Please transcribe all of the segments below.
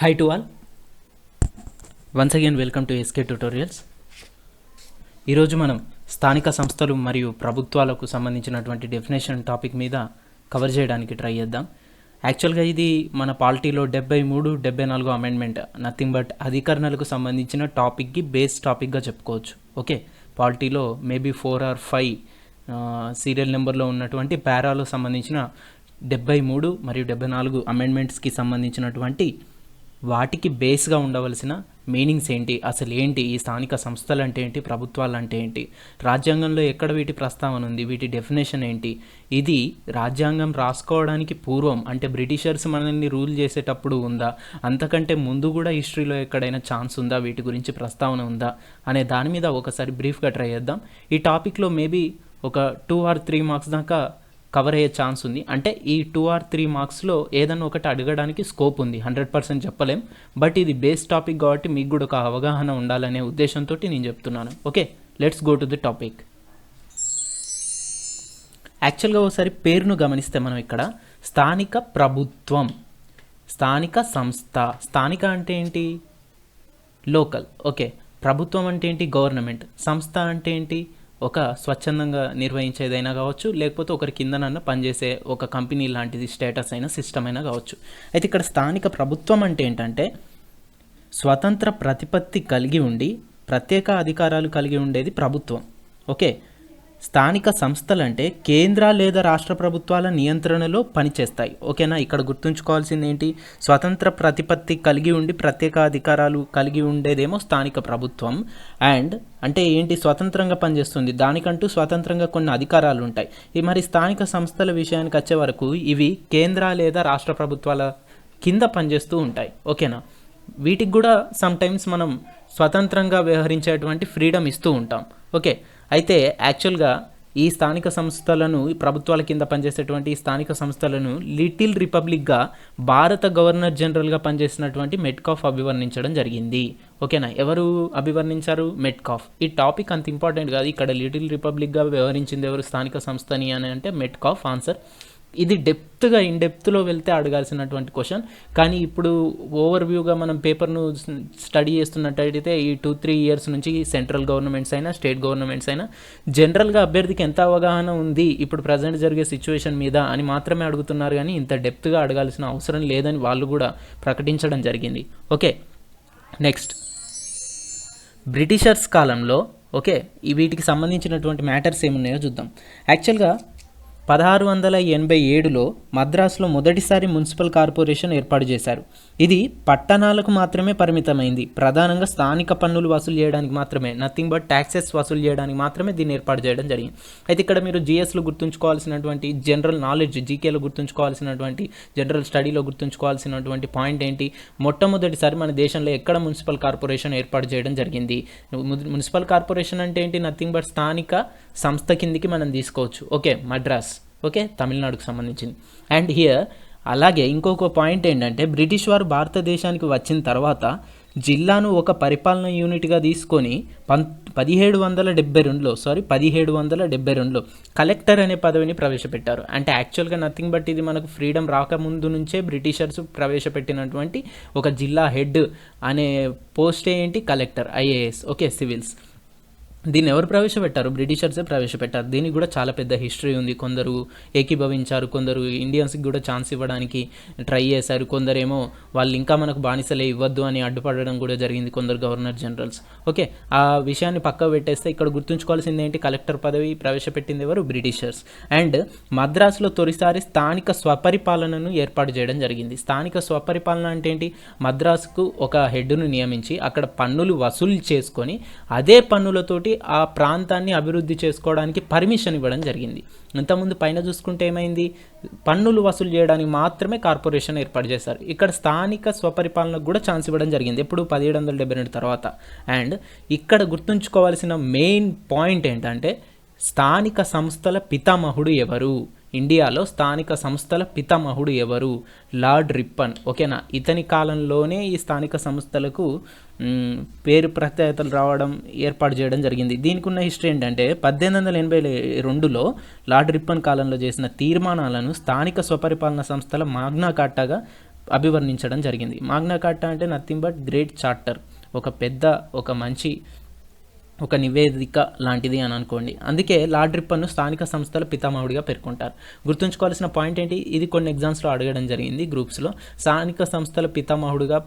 Hi to all. Once again welcome to SK Tutorials. ఈరోజు మనం స్థానిక సంస్థలు మరియు ప్రభుత్వాలకు సంబంధించినటువంటి డెఫినేషన్ టాపిక్ మీద కవర్ చేయడానికి ట్రై చేద్దాం. యాక్చువల్గా ఇది మన పాలిటీలో 73, 74 అమెండ్మెంట్ నథింగ్ బట్ అధికరణలకు సంబంధించిన టాపిక్కి బేస్ టాపిక్గా చెప్పుకోవచ్చు. ఓకే, పాలిటీలో మేబీ 4 or 5 సీరియల్ నెంబర్లో ఉన్నటువంటి పారాలో సంబంధించిన 73 మరియు 74 అమెండ్మెంట్స్కి సంబంధించినటువంటి వాటికి బేస్గా ఉండవలసిన మీనింగ్స్ ఏంటి, అసలు ఏంటి, ఈ స్థానిక సంస్థలు అంటే ఏంటి, ప్రభుత్వాలు అంటే ఏంటి, రాజ్యాంగంలో ఎక్కడ వీటి ప్రస్తావన ఉంది, వీటి డెఫినేషన్ ఏంటి, ఇది రాజ్యాంగం రాసుకోవడానికి పూర్వం అంటే బ్రిటిషర్స్ మనల్ని రూల్ చేసేటప్పుడు ఉందా, అంతకంటే ముందు కూడా హిస్టరీలో ఎక్కడైనా ఛాన్స్ ఉందా, వీటి గురించి ప్రస్తావన ఉందా అనే దాని మీద ఒకసారి బ్రీఫ్గా ట్రై చేద్దాం. ఈ టాపిక్లో మేబీ ఒక 2 or 3 మార్క్స్ దాకా కవర్ అయ్యే ఛాన్స్ ఉంది. అంటే ఈ 2 or 3 మార్క్స్లో ఏదన్నా ఒకటి అడగడానికి స్కోప్ ఉంది, 100% చెప్పలేం. బట్ ఇది బేస్ టాపిక్ కాబట్టి మీకు కూడా ఒక అవగాహన ఉండాలనే ఉద్దేశంతో నేను చెప్తున్నాను. Okay, let's go to the topic. యాక్చువల్గా ఒకసారి పేరును గమనిస్తే మనం ఇక్కడ స్థానిక ప్రభుత్వం, స్థానిక సంస్థ. స్థానిక అంటే ఏంటి? లోకల్. ఓకే, ప్రభుత్వం అంటే ఏంటి? గవర్నమెంట్. సంస్థ అంటే ఏంటి? ఒక స్వచ్ఛందంగా నిర్వహించేదైనా కావచ్చు, లేకపోతే ఒకరి కిందనన్నా పనిచేసే ఒక కంపెనీ లాంటిది, స్టేటస్ అయినా, సిస్టమ్ అయినా కావచ్చు. అయితే ఇక్కడ స్థానిక ప్రభుత్వం అంటే ఏంటంటే స్వతంత్ర ప్రతిపత్తి కలిగి ఉండి ప్రత్యేక అధికారాలు కలిగి ఉండేది ప్రభుత్వం. ఓకే, స్థానిక సంస్థలు అంటే కేంద్ర లేదా రాష్ట్ర ప్రభుత్వాల నియంత్రణలో పనిచేస్తాయి. ఓకేనా, ఇక్కడ గుర్తుంచుకోవాల్సింది ఏంటి? స్వతంత్ర ప్రతిపత్తి కలిగి ఉండి ప్రత్యేక అధికారాలు కలిగి ఉండేదేమో స్థానిక ప్రభుత్వం. అండ్ అంటే ఏంటి? స్వతంత్రంగా పనిచేస్తుంది, దానికంటూ స్వతంత్రంగా కొన్ని అధికారాలు ఉంటాయి. ఈ మరి స్థానిక సంస్థల విషయానికి వచ్చే వరకు ఇవి కేంద్ర లేదా రాష్ట్ర ప్రభుత్వాల కింద పనిచేస్తూ ఉంటాయి. ఓకేనా, వీటికి కూడా సమ్టైమ్స్ మనం స్వతంత్రంగా వ్యవహరించేటువంటి ఫ్రీడమ్ ఇస్తూ ఉంటాం. ఓకే, అయితే యాక్చువల్గా ఈ స్థానిక సంస్థలను, ఈ ప్రభుత్వాల కింద పనిచేసేటువంటి ఈ స్థానిక సంస్థలను లిటిల్ రిపబ్లిక్గా భారత గవర్నర్ జనరల్గా పనిచేసినటువంటి మెట్కాఫ్ అభివర్ణించడం జరిగింది. ఓకేనా, ఎవరు అభివర్ణించారు? మెట్కాఫ్. ఈ టాపిక్ అంత ఇంపార్టెంట్ కాదు. ఇక్కడ లిటిల్ రిపబ్లిక్గా వ్యవహరించింది ఎవరు స్థానిక సంస్థని అని అంటే మెట్కాఫ్ ఆన్సర్. ఇది డెప్త్గా ఇన్డెప్త్లో వెళ్తే అడగాల్సినటువంటి క్వశ్చన్. కానీ ఇప్పుడు ఓవర్వ్యూగా మనం పేపర్ను స్టడీ చేస్తున్నట్టయితే ఈ 2-3 ఇయర్స్ నుంచి సెంట్రల్ గవర్నమెంట్స్ అయినా స్టేట్ గవర్నమెంట్స్ అయినా జనరల్గా అభ్యర్థికి ఎంత అవగాహన ఉంది ఇప్పుడు ప్రజెంట్ జరిగే సిచ్యువేషన్ మీద అని మాత్రమే అడుగుతున్నారు, కానీ ఇంత డెప్త్గా అడగాల్సిన అవసరం లేదని వాళ్ళు కూడా ప్రకటించడం జరిగింది. ఓకే, నెక్స్ట్ బ్రిటిషర్స్ కాలంలో ఓకే వీటికి సంబంధించినటువంటి మ్యాటర్స్ ఏమున్నాయో చూద్దాం. యాక్చువల్గా 1687లో మద్రాసులో మొదటిసారి మున్సిపల్ కార్పొరేషన్ ఏర్పాటు చేశారు. ఇది పట్టణాలకు మాత్రమే పరిమితమైంది. ప్రధానంగా స్థానిక పన్నులు వసూలు చేయడానికి మాత్రమే, నథింగ్ బట్ ట్యాక్సెస్ వసూలు చేయడానికి మాత్రమే దీన్ని ఏర్పాటు చేయడం జరిగింది. అయితే ఇక్కడ మీరు జిఎస్లో గుర్తుంచుకోవాల్సినటువంటి జనరల్ నాలెడ్జ్, జీకేలో గుర్తుంచుకోవాల్సినటువంటి జనరల్ స్టడీలో గుర్తుంచుకోవాల్సినటువంటి పాయింట్ ఏంటి? మొట్టమొదటిసారి మన దేశంలో ఎక్కడ మున్సిపల్ కార్పొరేషన్ ఏర్పాటు చేయడం జరిగింది? మున్సిపల్ కార్పొరేషన్ అంటే ఏంటి? నథింగ్ బట్ స్థానిక సంస్థ కిందికి మనం తీసుకోవచ్చు. ఓకే, మద్రాస్. ఓకే, తమిళనాడుకు సంబంధించింది. అండ్ హియర్ అలాగే ఇంకొక పాయింట్ ఏంటంటే బ్రిటిష్ వారు భారతదేశానికి వచ్చిన తర్వాత జిల్లాను ఒక పరిపాలనా యూనిట్గా తీసుకొని 1772లో కలెక్టర్ అనే పదవిని ప్రవేశపెట్టారు. అంటే యాక్చువల్గా నథింగ్ బట్ ఇది మనకు ఫ్రీడమ్ రాకముందు నుంచే బ్రిటిషర్స్ ప్రవేశపెట్టినటువంటి ఒక జిల్లా హెడ్ అనే పోస్ట్ ఏంటి? Collector, IAS. Okay, civils. దీన్ని ఎవరు ప్రవేశపెట్టారు? బ్రిటిషర్సే ప్రవేశపెట్టారు. దీనికి కూడా చాలా పెద్ద హిస్టరీ ఉంది. కొందరు ఏకీభవించారు, కొందరు ఇండియన్స్కి కూడా ఛాన్స్ ఇవ్వడానికి ట్రై చేశారు, కొందరేమో వాళ్ళు ఇంకా మనకు బానిసలే ఇవ్వద్దు అని అడ్డుపడడం కూడా జరిగింది కొందరు గవర్నర్ జనరల్స్. ఓకే, ఆ విషయాన్ని పక్క పెట్టేస్తే ఇక్కడ గుర్తుంచుకోవాల్సింది ఏంటి? కలెక్టర్ పదవి ప్రవేశపెట్టింది ఎవరు? బ్రిటిషర్స్. అండ్ మద్రాసులో తొలిసారి స్థానిక స్వపరిపాలనను ఏర్పాటు చేయడం జరిగింది. స్థానిక స్వపరిపాలన అంటే ఏంటి? మద్రాసుకు ఒక హెడ్ను నియమించి అక్కడ పన్నులు వసూలు చేసుకొని అదే పన్నులతోటి ఆ ప్రాంతాన్ని అభివృద్ధి చేసుకోవడానికి పర్మిషన్ ఇవ్వడం జరిగింది. ఇంతకుముందు పైన చూసుకుంటే ఏమైంది? పన్నులు వసూలు చేయడానికి మాత్రమే కార్పొరేషన్ ఏర్పాటు చేశారు. ఇక్కడ స్థానిక స్వపరిపాలనకు కూడా ఛాన్స్ ఇవ్వడం జరిగింది. ఎప్పుడు? 1772 తర్వాత. అండ్ ఇక్కడ గుర్తుంచుకోవాల్సిన మెయిన్ పాయింట్ ఏంటంటే స్థానిక సంస్థల పితామహుడు ఎవరు? ఇండియాలో స్థానిక సంస్థల పితామహుడు ఎవరు? Lord Ripon. ఓకేనా, ఇతని కాలంలోనే ఈ స్థానిక సంస్థలకు పేరు ప్రఖ్యాతలు రావడం, ఏర్పాటు చేయడం జరిగింది. దీనికి ఉన్న హిస్టరీ ఏంటంటే 1882లో లార్డ్ రిప్పన్ కాలంలో చేసిన తీర్మానాలను స్థానిక స్వపరిపాలన సంస్థల మాగ్నా కార్టాగా అభివర్ణించడం జరిగింది. మాగ్నా కార్టా అంటే నథింగ్ బట్ గ్రేట్ చార్టర్, ఒక మంచి ఒక నివేదిక లాంటిది అని అనుకోండి. అందుకే లార్డ్ రిప్పన్ను స్థానిక సంస్థల పితామహుడిగా పేర్కొంటారు. గుర్తుంచుకోవాల్సిన పాయింట్ ఏంటి, ఇది కొన్ని ఎగ్జామ్స్లో అడగడం జరిగింది గ్రూప్స్లో. స్థానిక సంస్థల పితామహుడిగా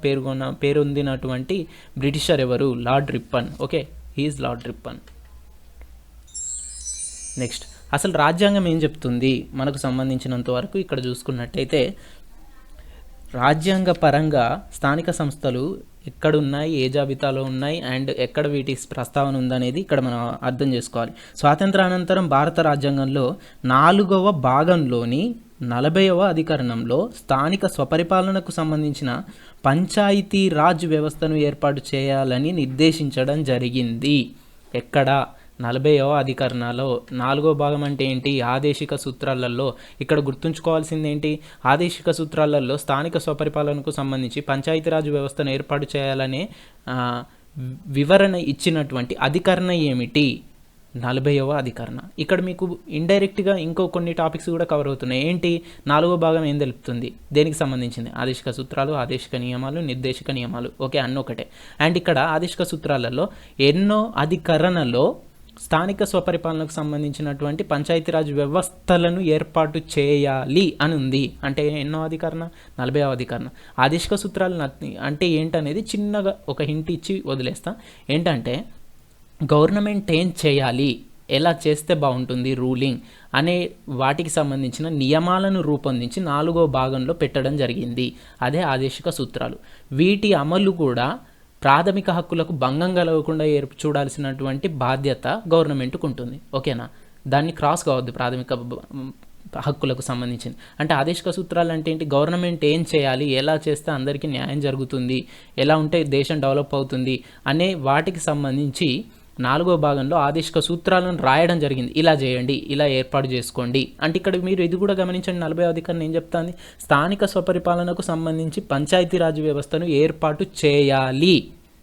పేరొందినటువంటి బ్రిటిషర్ ఎవరు? Lord Ripon. Okay, he is Lord Ripon. Next, అసలు రాజ్యాంగం ఏం చెప్తుంది మనకు సంబంధించినంత వరకు ఇక్కడ చూసుకున్నట్టయితే, రాజ్యాంగ పరంగా స్థానిక సంస్థలు ఎక్కడున్నాయి, ఏ జాబితాలో ఉన్నాయి అండ్ ఎక్కడ వీటి ప్రస్తావన ఉందనేది ఇక్కడ మనం అర్థం చేసుకోవాలి. స్వాతంత్రానంతరం భారత రాజ్యాంగంలో 4వ భాగంలోని 40వ అధికరణంలో స్థానిక స్వపరిపాలనకు సంబంధించిన పంచాయతీ రాజ్ వ్యవస్థను ఏర్పాటు చేయాలని నిర్దేశించడం జరిగింది. ఎక్కడ? 40వ అధికరణలో 4వ భాగం అంటే ఏంటి? ఆదేశిక సూత్రాలలో. ఇక్కడ గుర్తుంచుకోవాల్సింది ఏంటి? ఆదేశిక సూత్రాలలో స్థానిక స్వపరిపాలనకు సంబంధించి పంచాయతీరాజ్ వ్యవస్థను ఏర్పాటు చేయాలనే వివరణ ఇచ్చినటువంటి అధికరణ ఏమిటి? 40వ అధికరణ. ఇక్కడ మీకు ఇండైరెక్ట్గా ఇంకో కొన్ని టాపిక్స్ కూడా కవర్ అవుతున్నాయి. ఏంటి? 4వ భాగం ఏం తెలుపుతుంది, దేనికి సంబంధించింది? ఆదేశిక సూత్రాలు, ఆదేశిక నియమాలు, నిర్దేశిక నియమాలు. ఓకే, అన్నొకటే. అండ్ ఇక్కడ ఆదేశిక సూత్రాలలో ఎన్నో అధికరణలో స్థానిక స్వపరిపాలనకు సంబంధించినటువంటి పంచాయతీరాజ్ వ్యవస్థలను ఏర్పాటు చేయాలి అని ఉంది. అంటే ఎన్నో అధికరణ? 40వ అధికరణ. ఆదేశిక సూత్రాలు అంటే ఏంటనేది చిన్నగా ఒక హింట్ ఇచ్చి వదిలేస్తా. ఏంటంటే గవర్నమెంట్ ఏం చేయాలి, ఎలా చేస్తే బాగుంటుంది రూలింగ్ అనే వాటికి సంబంధించిన నియమాలను రూపొందించి 4వ భాగంలో పెట్టడం జరిగింది. అదే ఆదేశిక సూత్రాలు. వీటి అమలు కూడా ప్రాథమిక హక్కులకు భంగం కలగకుండా చూడాల్సినటువంటి బాధ్యత గవర్నమెంట్కు ఉంటుంది. ఓకేనా? దాన్ని క్రాస్ కావద్దు. ప్రాథమిక హక్కులకు సంబంధించింది అంటే ఆదేశిక సూత్రాలు అంటే ఏంటి? గవర్నమెంట్ ఏం చేయాలి, ఎలా చేస్తే అందరికీ న్యాయం జరుగుతుంది, ఎలా ఉంటే దేశం డెవలప్ అవుతుంది అనే వాటికి సంబంధించి 4వ భాగంలో ఆదేశిక సూత్రాలను రాయడం జరిగింది. ఇలా చేయండి, ఇలా ఏర్పాటు చేసుకోండి అంటే ఇక్కడ మీరు ఇది కూడా గమనించండి. 40వ అధికరణ ఏం చెప్తాంది? స్థానిక స్వపరిపాలనకు సంబంధించి పంచాయతీరాజ్ వ్యవస్థను ఏర్పాటు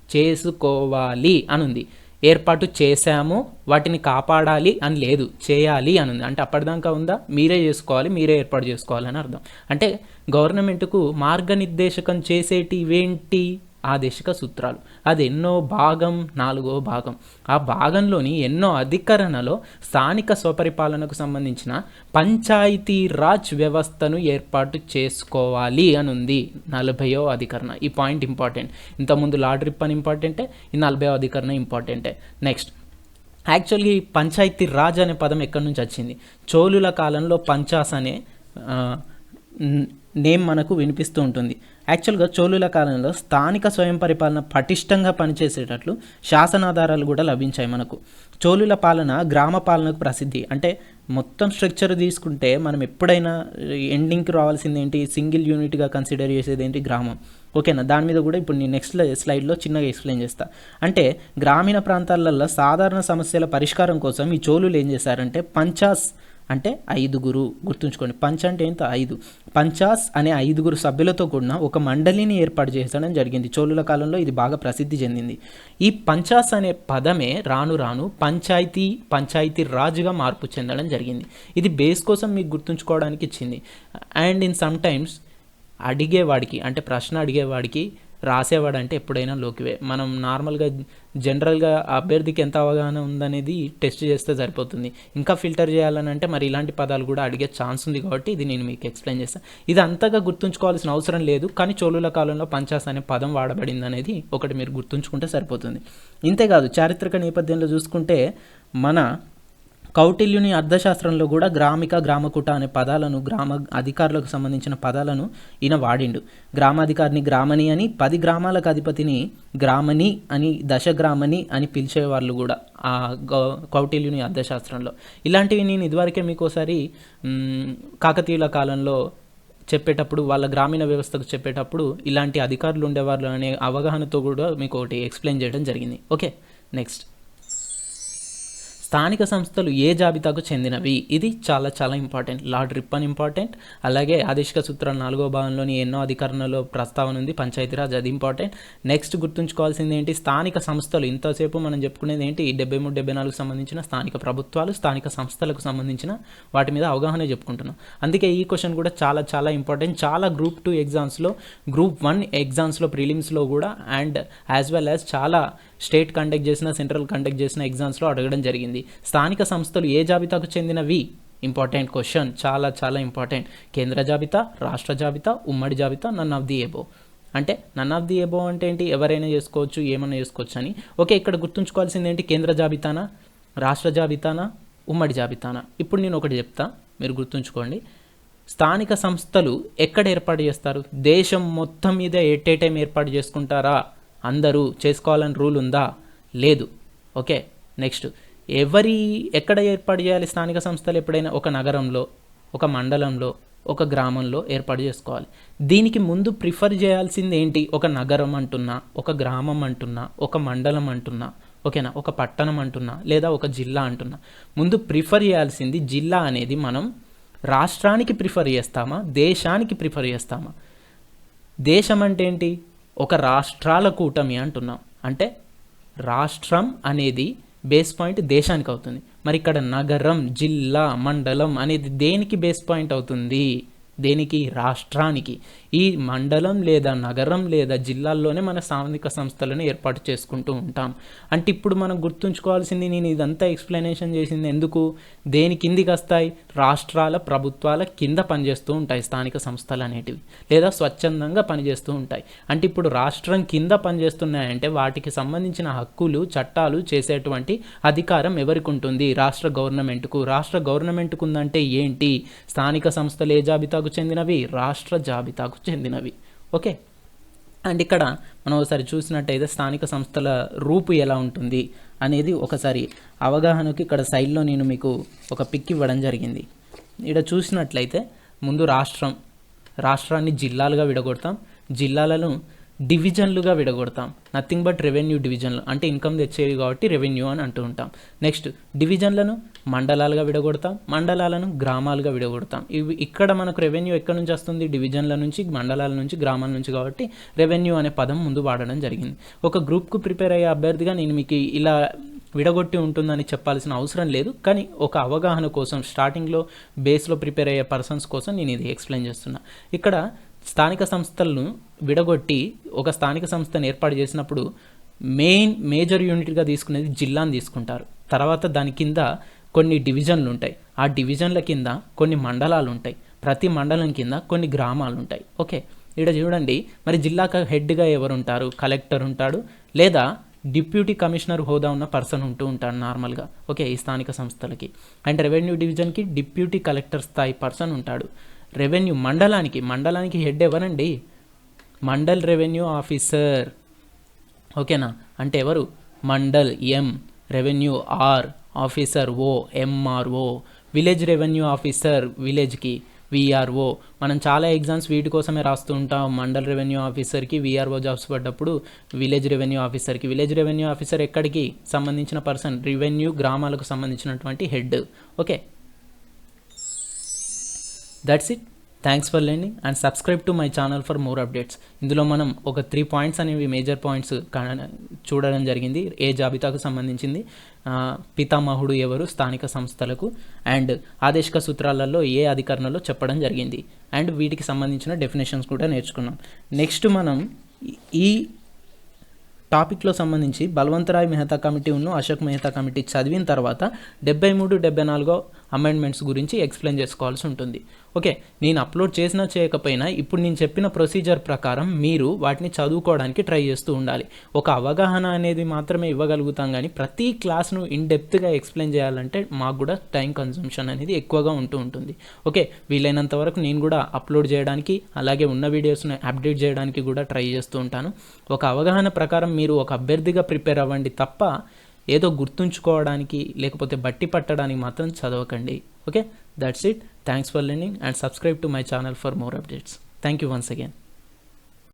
చేసుకోవాలి అనుంది. ఏర్పాటు చేశాము, వాటిని కాపాడాలి అని లేదు, చేయాలి అనుంది. అంటే అప్పటిదాకా ఉందా? మీరే చేసుకోవాలి, మీరే ఏర్పాటు చేసుకోవాలని అర్థం. అంటే గవర్నమెంట్కు మార్గనిర్దేశకం చేసేటివేంటి? ఆదేశిక సూత్రాలు. అది ఎన్నో భాగం? 4వ భాగం. ఆ భాగంలోని ఎన్నో అధికరణలో స్థానిక స్వపరిపాలనకు సంబంధించిన పంచాయతీ రాజ్ వ్యవస్థను ఏర్పాటు చేసుకోవాలి అని ఉంది 40వ అధికరణ. ఈ పాయింట్ ఇంపార్టెంట్. ఇంతకుముందు లార్డ్ రిప్పన్ ఇంపార్టెంటే, ఈ 40వ అధికరణ ఇంపార్టెంటే. నెక్స్ట్, యాక్చువల్గా ఈ పంచాయతీ రాజ్ అనే పదం ఎక్కడి నుంచి వచ్చింది? చోళుల కాలంలో పంచాస్ అనే నేమ్ మనకు వినిపిస్తూ ఉంటుంది. యాక్చువల్గా చోళుల కాలంలో స్థానిక స్వయం పరిపాలన పటిష్టంగా పనిచేసేటట్లు శాసనాధారాలు కూడా లభించాయి మనకు. చోళుల పాలన గ్రామ పాలనకు ప్రసిద్ధి. అంటే మొత్తం స్ట్రక్చర్ తీసుకుంటే మనం ఎప్పుడైనా ఎండింగ్కి రావాల్సింది ఏంటి? సింగిల్ యూనిట్గా కన్సిడర్ చేసేది ఏంటి? గ్రామం. ఓకేనా? దాని మీద కూడా ఇప్పుడు నేను నెక్స్ట్ స్లైడ్లో చిన్నగా ఎక్స్ప్లెయిన్ చేస్తా. అంటే గ్రామీణ ప్రాంతాలలో సాధారణ సమస్యల పరిష్కారం కోసం ఈ చోళులు ఏం చేశారంటే పంచాస్ అంటే 5. గుర్తుంచుకోండి, పంచ్ అంటే ఏంటో 5. పంచాస్ అనే 5 సభ్యులతో కూడిన ఒక మండలిని ఏర్పాటు చేసడం జరిగింది. చోళుల కాలంలో ఇది బాగా ప్రసిద్ధి చెందింది. ఈ పంచాస్ అనే పదమే రాను రాను పంచాయతీ రాజుగా మార్పు చెందడం జరిగింది. ఇది బేస్ కోసం మీకు గుర్తుంచుకోవడానికి ఇచ్చింది. అండ్ ఇన్ సమ్ టైమ్స్ అడిగేవాడికి అంటే ప్రశ్న అడిగేవాడికి రాసేవాడు అంటే ఎప్పుడైనా లోకివే. మనం నార్మల్గా జనరల్గా అభ్యర్థికి ఎంత అవగాహన ఉందనేది టెస్ట్ చేస్తే సరిపోతుంది. ఇంకా ఫిల్టర్ చేయాలని అంటే మరి ఇలాంటి పదాలు కూడా అడిగే ఛాన్స్ ఉంది. కాబట్టి ఇది నేను మీకు ఎక్స్ప్లెయిన్ చేస్తాను. ఇది అంతగా గుర్తుంచుకోవాల్సిన అవసరం లేదు, కానీ చోళుల కాలంలో పంచాస్ అనే పదం వాడబడింది అనేది ఒకటి మీరు గుర్తుంచుకుంటే సరిపోతుంది. ఇంతేకాదు, చారిత్రక నేపథ్యంలో చూసుకుంటే మన కౌటిల్యుని అర్థశాస్త్రంలో కూడా గ్రామకుట అనే పదాలను, గ్రామ అధికారులకు సంబంధించిన పదాలను ఈయన వాడిండు. గ్రామాధికారిని గ్రామణి అని, 10 గ్రామాలకు అధిపతిని గ్రామణి అని, దశగ్రామణి అని పిలిచేవాళ్ళు కూడా ఆ కౌటిల్యుని అర్థశాస్త్రంలో. ఇలాంటివి నేను ఇదివరకే మీకు ఒకసారి కాకతీయుల కాలంలో చెప్పేటప్పుడు, వాళ్ళ గ్రామీణ వ్యవస్థకు చెప్పేటప్పుడు ఇలాంటి అధికారులు ఉండేవాళ్ళు అనే అవగాహనతో కూడా మీకు ఒకటి ఎక్స్ప్లెయిన్ చేయడం జరిగింది. ఓకే, నెక్స్ట్, స్థానిక సంస్థలు ఏ జాబితాకు చెందినవి? ఇది చాలా చాలా ఇంపార్టెంట్. లార్డ్ రిప్పన్ ఇంపార్టెంట్, అలాగే ఆదేశిక సూత్రాల 4వ భాగంలోని ఎన్నో అధికరణలో ప్రస్తావన ఉంది, పంచాయతీరాజ్, అది ఇంపార్టెంట్. నెక్స్ట్ గుర్తుంచుకోవాల్సింది ఏంటి? స్థానిక సంస్థలు. ఇంతసేపు మనం చెప్పుకునేది ఏంటి? 73, 74కు సంబంధించిన స్థానిక ప్రభుత్వాలు, స్థానిక సంస్థలకు సంబంధించిన వాటి మీద అవగాహన చెప్పుకుంటున్నాం. అందుకే ఈ క్వశ్చన్ కూడా చాలా చాలా ఇంపార్టెంట్. చాలా గ్రూప్ 2 ఎగ్జామ్స్లో, గ్రూప్ 1 ఎగ్జామ్స్లో, ప్రిలిమ్స్లో కూడా అండ్ యాజ్ వెల్ యాజ్ చాలా స్టేట్ కండక్ట్ చేసిన, సెంట్రల్ కండక్ట్ చేసిన ఎగ్జామ్స్లో అడగడం జరిగింది. స్థానిక సంస్థలు ఏ జాబితాకు చెందినవి? ఇంపార్టెంట్ క్వశ్చన్, చాలా చాలా ఇంపార్టెంట్. కేంద్ర జాబితా, రాష్ట్ర జాబితా, ఉమ్మడి జాబితా, నన్ ఆఫ్ ది ఎబో. అంటే నన్ ఆఫ్ ది ఎబో అంటే ఏంటి? ఎవరైనా చేసుకోవచ్చు, ఏమైనా చేసుకోవచ్చు అని. ఓకే, ఇక్కడ గుర్తుంచుకోవాల్సింది ఏంటి? కేంద్ర జాబితానా, రాష్ట్ర జాబితానా, ఉమ్మడి జాబితానా? ఇప్పుడు నేను ఒకటి చెప్తా, మీరు గుర్తుంచుకోండి. స్థానిక సంస్థలు ఎక్కడ ఏర్పాటు చేస్తారు? దేశం మొత్తం మీద ఎట్ ఏ టైం ఏర్పాటు చేసుకుంటారా? అందరూ చేసుకోవాలని రూల్ ఉందా? లేదు. ఓకే, నెక్స్ట్ ఎక్కడ ఏర్పాటు చేయాలి స్థానిక సంస్థలు? ఎప్పుడైనా ఒక నగరంలో, ఒక మండలంలో, ఒక గ్రామంలో ఏర్పాటు చేసుకోవాలి. దీనికి ముందు ప్రిఫర్ చేయాల్సింది ఏంటి? ఒక నగరం అంటున్నా, ఒక గ్రామం అంటున్నా, ఒక మండలం అంటున్నా, ఓకేనా, ఒక పట్టణం అంటున్నా, లేదా ఒక జిల్లా అంటున్నా, ముందు ప్రిఫర్ చేయాల్సింది జిల్లా అనేది మనం రాష్ట్రానికి ప్రిఫర్ చేస్తామా, దేశానికి ప్రిఫర్ చేస్తామా? దేశం అంటే ఏంటి? ఒక రాష్ట్రాల కూటమి అంటున్నాం. అంటే రాష్ట్రం అనేది బేస్ పాయింట్ దేశానికి అవుతుంది. మరి ఇక్కడ నగరం, జిల్లా, మండలం అనేది దేనికి బేస్ పాయింట్ అవుతుంది? దేనికి? రాష్ట్రానికి. ఈ మండలం లేదా నగరం లేదా జిల్లాల్లోనే మన స్థానిక సంస్థలను ఏర్పాటు చేసుకుంటూ ఉంటాం. అంటే ఇప్పుడు మనం గుర్తుంచుకోవాల్సింది, నేను ఇదంతా ఎక్స్ప్లెనేషన్ చేసింది ఎందుకు? దేని కిందికి వస్తాయి? రాష్ట్రాల ప్రభుత్వాల కింద పనిచేస్తూ ఉంటాయి స్థానిక సంస్థలు అనేటివి, లేదా స్వచ్ఛందంగా పనిచేస్తూ ఉంటాయి. అంటే ఇప్పుడు రాష్ట్రం కింద పనిచేస్తున్నాయంటే వాటికి సంబంధించిన హక్కులు, చట్టాలు చేసేటువంటి అధికారం ఎవరికి ఉంటుంది? రాష్ట్ర గవర్నమెంట్కు. రాష్ట్ర గవర్నమెంట్కు ఉందంటే ఏంటి? స్థానిక సంస్థలు ఏ జాబితాకు చెందినవి? రాష్ట్ర జాబితాకు చెందినవి. ఓకే, అండ్ ఇక్కడ మనం ఒకసారి చూసినట్టయితే స్థానిక సంస్థల రూపు ఎలా ఉంటుంది అనేది ఒకసారి అవగాహనకి ఇక్కడ సైడ్లో నేను మీకు ఒక పిక్ ఇవ్వడం జరిగింది. ఇక్కడ చూసినట్లయితే ముందు రాష్ట్రాన్ని జిల్లాలుగా విడగొడతాం, జిల్లాలను డివిజన్లుగా విడగొడతాం. నథింగ్ బట్ రెవెన్యూ డివిజన్లు, అంటే ఇన్కమ్ తెచ్చేవి కాబట్టి రెవెన్యూ అని అంటూ ఉంటాం. నెక్స్ట్ డివిజన్లను మండలాలుగా విడగొడతాం, మండలాలను గ్రామాలుగా విడగొడతాం. ఇక్కడ మనకు రెవెన్యూ ఎక్కడి నుంచి వస్తుంది? డివిజన్ల నుంచి, మండలాల నుంచి, గ్రామాల నుంచి. కాబట్టి రెవెన్యూ అనే పదం ముందు వాడడం జరిగింది. ఒక గ్రూప్కు ప్రిపేర్ అయ్యే అభ్యర్థిగా నేను మీకు ఇలా విడగొట్టి ఉంటుందని చెప్పాల్సిన అవసరం లేదు, కానీ ఒక అవగాహన కోసం, స్టార్టింగ్లో బేస్లో ప్రిపేర్ అయ్యే పర్సన్స్ కోసం నేను ఇది ఎక్స్ప్లెయిన్ చేస్తున్నా. ఇక్కడ స్థానిక సంస్థలను విడగొట్టి ఒక స్థానిక సంస్థను ఏర్పాటు చేసినప్పుడు మేజర్ యూనిట్గా తీసుకునేది జిల్లాను తీసుకుంటారు. తర్వాత దాని కింద కొన్ని డివిజన్లు ఉంటాయి, ఆ డివిజన్ల కింద కొన్ని మండలాలు ఉంటాయి, ప్రతి మండలం కింద కొన్ని గ్రామాలు ఉంటాయి. ఓకే, ఇక్కడ చూడండి, మరి జిల్లాకు హెడ్గా ఎవరు ఉంటారు? కలెక్టర్ ఉంటాడు, లేదా డిప్యూటీ కమిషనర్ హోదా ఉన్న పర్సన్ ఉంటూ ఉంటాడు నార్మల్గా. ఓకే, ఈ స్థానిక సంస్థలకి. అండ్ రెవెన్యూ డివిజన్కి డిప్యూటీ కలెక్టర్ స్థాయి పర్సన్ ఉంటాడు. రెవెన్యూ మండలానికి హెడ్ ఎవరండి? Mandal revenue officer. ఓకేనా, అంటే ఎవరు? Mandal M, revenue R, officer O, MRO. Village revenue officer విలేజ్కి విఆర్ఓ. మనం చాలా ఎగ్జామ్స్ వీటి కోసమే రాస్తూ ఉంటాం. మండల్ రెవెన్యూ ఆఫీసర్కి విఆర్ఓ జాబ్స్ పడ్డప్పుడు విలేజ్ రెవెన్యూ ఆఫీసర్ ఎక్కడికి సంబంధించిన పర్సన్? రెవెన్యూ గ్రామాలకు సంబంధించినటువంటి head. Okay, that's it. Thanks for learning and subscribe to my channel for more updates. ఇందులో మనం ఒక 3 పాయింట్స్ అనేవి మేజర్ పాయింట్స్ చూడడం జరిగింది. ఏ జాబితాకు సంబంధించింది, పితామహుడు ఎవరు స్థానిక సంస్థలకు, అండ్ ఆదేశిక సూత్రాలలో ఏ అధికరణలో చెప్పడం జరిగింది, అండ్ వీటికి సంబంధించిన డెఫినేషన్స్ కూడా నేర్చుకున్నాం. నెక్స్ట్ మనం ఈ టాపిక్లో సంబంధించి బల్వంతరాయ్ మెహతా కమిటీ అశోక్ మెహతా కమిటీ చదివిన తర్వాత 73, 74 అమెండ్మెంట్స్ గురించి ఎక్స్ప్లెయిన్ చేసుకోవాల్సి ఉంటుంది. ఓకే, నేను అప్లోడ్ చేసినా చేయకపోయినా ఇప్పుడు నేను చెప్పిన ప్రొసీజర్ ప్రకారం మీరు వాటిని చదువుకోవడానికి ట్రై చేస్తూ ఉండాలి. ఒక అవగాహన అనేది మాత్రమే ఇవ్వగలుగుతాం, కానీ ప్రతి క్లాస్ను ఇన్డెప్త్గా ఎక్స్ప్లెయిన్ చేయాలంటే మాకు కూడా టైం కన్సంప్షన్ అనేది ఎక్కువగా ఉంటుంది. ఓకే, వీలైనంత వరకు నేను కూడా అప్లోడ్ చేయడానికి, అలాగే ఉన్న వీడియోస్ని అప్డేట్ చేయడానికి కూడా ట్రై చేస్తూ ఉంటాను. ఒక అవగాహన ప్రకారం మీరు ఒక అభ్యర్థిగా ప్రిపేర్ అవ్వండి తప్ప ఏదో గుర్తుంచుకోవడానికి లేకపోతే బట్టి పట్టడానికి మాత్రం చదవకండి. Okay, that's it. Thanks for learning and subscribe to my channel for more updates. Thank you once again.